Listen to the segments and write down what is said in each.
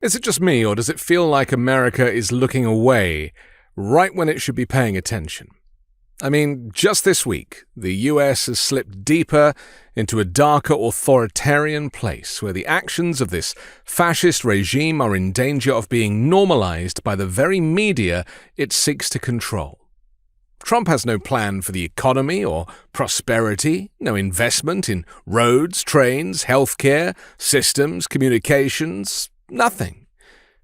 Is it just me, or does it feel like America is looking away right when it should be paying attention? I mean, just this week, the US has slipped deeper into a darker authoritarian place where the actions of this fascist regime are in danger of being normalized by the very media it seeks to control. Trump has no plan for the economy or prosperity, no investment in roads, trains, healthcare, systems, communications, nothing.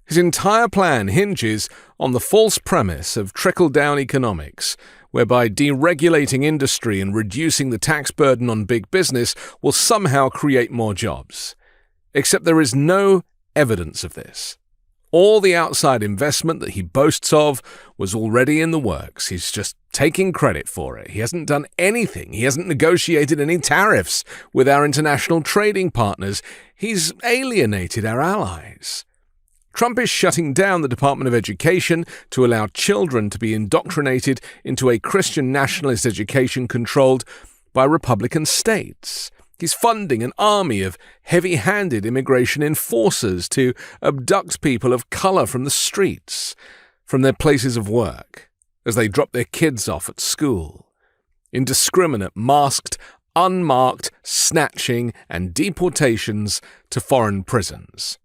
His entire plan hinges on the false premise of trickle-down economics, whereby deregulating industry and reducing the tax burden on big business will somehow create more jobs. Except there is no evidence of this. All the outside investment that he boasts of was already in the works. He's just taking credit for it. He hasn't done anything. He hasn't negotiated any tariffs with our international trading partners. He's alienated our allies. Trump is shutting down the Department of Education to allow children to be indoctrinated into a Christian nationalist education controlled by Republican states. He's funding an army of heavy-handed immigration enforcers to abduct people of color from the streets, from their places of work, as they drop their kids off at school. Indiscriminate, masked, unmarked snatching and deportations to foreign prisons.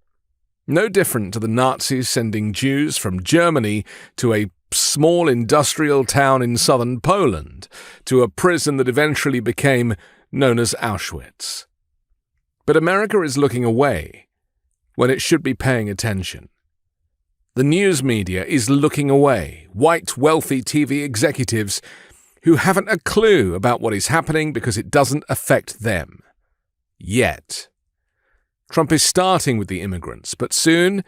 No different to the Nazis sending Jews from Germany to a small industrial town in southern Poland, to a prison that eventually became known as Auschwitz. But America is looking away when it should be paying attention. The news media is looking away, white, wealthy TV executives who haven't a clue about what is happening because it doesn't affect them. Yet. Trump is starting with the immigrants, but soon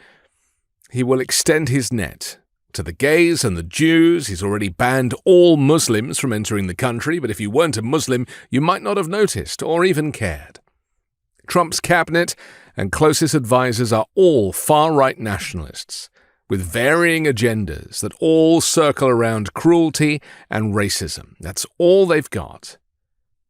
he will extend his net to the gays and the Jews. He's already banned all Muslims from entering the country, but if you weren't a Muslim, you might not have noticed or even cared. Trump's cabinet and closest advisors are all far-right nationalists, with varying agendas that all circle around cruelty and racism. That's all they've got.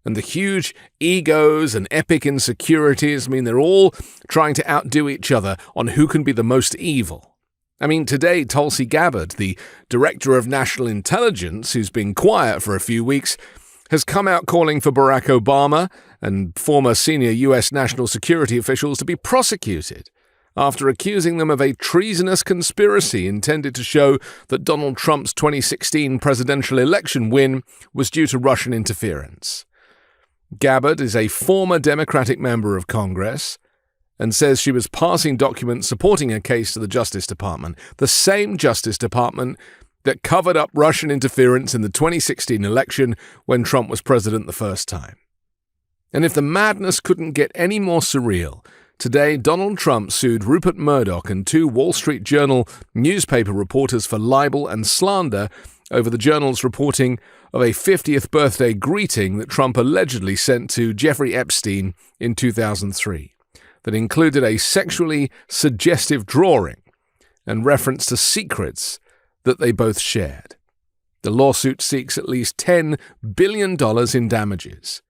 And the huge egos and epic insecurities mean they're all trying to outdo each other on who can be the most evil. I mean, today, Tulsi Gabbard, the Director of National Intelligence, who's been quiet for a few weeks, has come out calling for Barack Obama and former senior U.S. national security officials to be prosecuted after accusing them of a treasonous conspiracy intended to show that Donald Trump's 2016 presidential election win was due to Russian interference. Gabbard is a former Democratic member of Congress and says she was passing documents supporting her case to the Justice Department, the same Justice Department that covered up Russian interference in the 2016 election when Trump was president the first time. And if the madness couldn't get any more surreal, today Donald Trump sued Rupert Murdoch and 2 Wall Street Journal newspaper reporters for libel and slander over the Journal's reporting of a 50th birthday greeting that Trump allegedly sent to Jeffrey Epstein in 2003 that included a sexually suggestive drawing and reference to secrets that they both shared. The lawsuit seeks at least $10 billion in damages.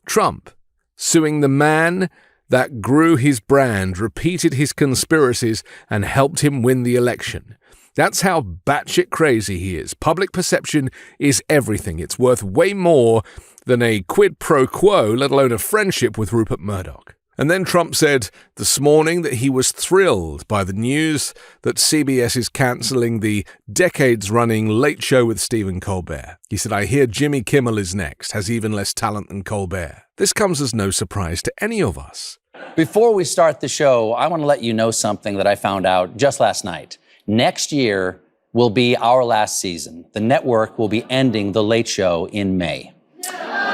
Trump, suing the man that grew his brand, repeated his conspiracies, and helped him win the election. That's how batshit crazy he is. Public perception is everything. It's worth way more than a quid pro quo, let alone a friendship with Rupert Murdoch. And then Trump said this morning that he was thrilled by the news that CBS is cancelling the decades-running Late Show with Stephen Colbert. He said, "I hear Jimmy Kimmel is next, has even less talent than Colbert." This comes as no surprise to any of us. Before we start the show, I want to let you know something that I found out just last night. Next year will be our last season. The network will be ending The Late Show in May.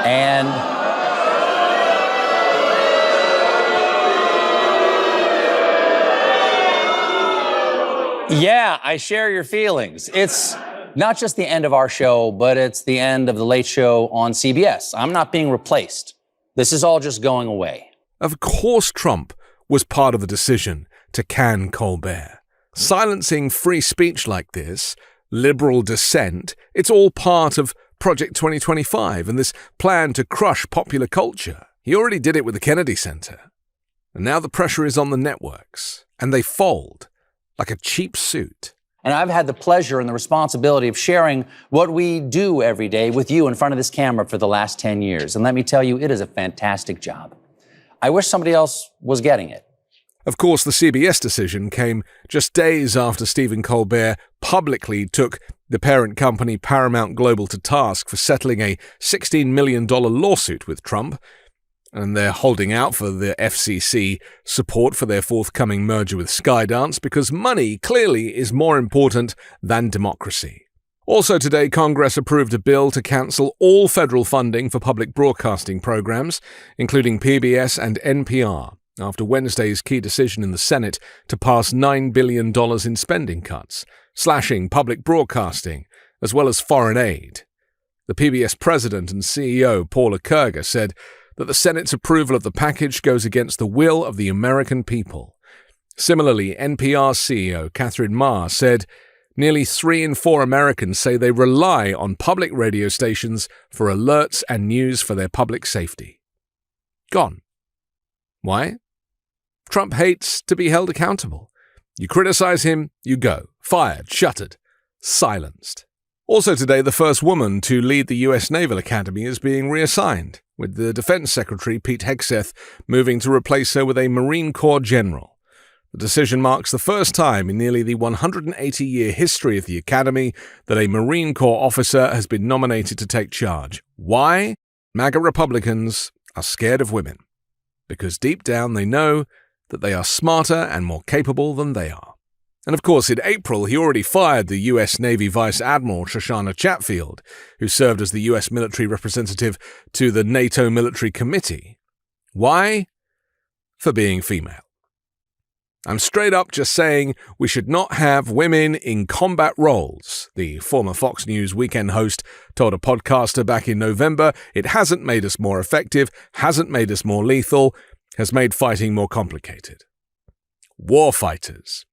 And yeah, I share your feelings. It's not just the end of our show, but it's the end of The Late Show on CBS. I'm not being replaced. This is all just going away. Of course Trump was part of the decision to can Colbert. Silencing free speech like this, liberal dissent, it's all part of Project 2025 and this plan to crush popular culture. He already did it with the Kennedy Center. And now the pressure is on the networks, and they fold like a cheap suit. And I've had the pleasure and the responsibility of sharing what we do every day with you in front of this camera for the last 10 years. And let me tell you, it is a fantastic job. I wish somebody else was getting it. Of course, the CBS decision came just days after Stephen Colbert publicly took the parent company Paramount Global to task for settling a $16 million lawsuit with Trump. And they're holding out for the FCC support for their forthcoming merger with Skydance because money clearly is more important than democracy. Also today, Congress approved a bill to cancel all federal funding for public broadcasting programs, including PBS and NPR, after Wednesday's key decision in the Senate to pass $9 billion in spending cuts, slashing public broadcasting, as well as foreign aid. The PBS president and CEO, Paula Kerger, said that the Senate's approval of the package goes against the will of the American people. Similarly, NPR CEO Catherine Ma said, nearly 3 in 4 Americans say they rely on public radio stations for alerts and news for their public safety. Gone. Why? Trump hates to be held accountable. You criticize him, you go. Fired, shuttered, silenced. Also today, the first woman to lead the U.S. Naval Academy is being reassigned, with the Defense Secretary Pete Hegseth moving to replace her with a Marine Corps general. The decision marks the first time in nearly the 180-year history of the Academy that a Marine Corps officer has been nominated to take charge. Why? MAGA Republicans are scared of women, because deep down they know that they are smarter and more capable than they are. And of course, in April, he already fired the U.S. Navy Vice Admiral Shoshana Chatfield, who served as the U.S. military representative to the NATO Military Committee. Why? For being female. I'm straight up just saying we should not have women in combat roles, the former Fox News weekend host told a podcaster back in November. It hasn't made us more effective, hasn't made us more lethal, has made fighting more complicated. War fighters.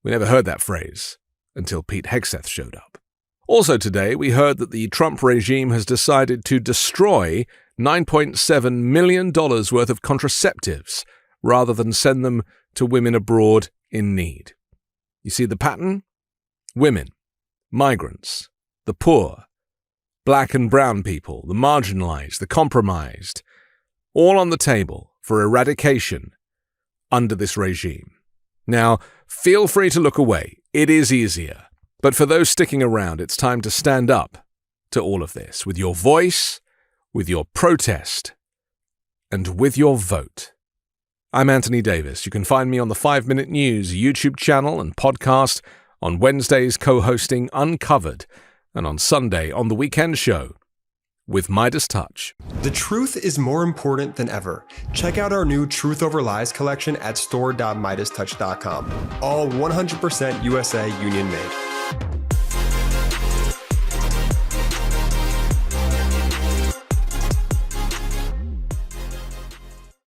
We never heard that phrase until Pete Hegseth showed up. Also today, we heard that the Trump regime has decided to destroy $9.7 million worth of contraceptives rather than send them to women abroad in need. You see the pattern? Women, migrants, the poor, black and brown people, the marginalized, the compromised, all on the table for eradication under this regime. Now, feel free to look away. It is easier. But for those sticking around, it's time to stand up to all of this with your voice, with your protest, and with your vote. I'm Anthony Davis. You can find me on the 5 Minute News YouTube channel and podcast, on Wednesdays co-hosting Uncovered, and on Sunday on The Weekend Show with MeidasTouch. The truth is more important than ever. Check out our new Truth Over Lies collection at store.meidastouch.com. All 100% USA union made.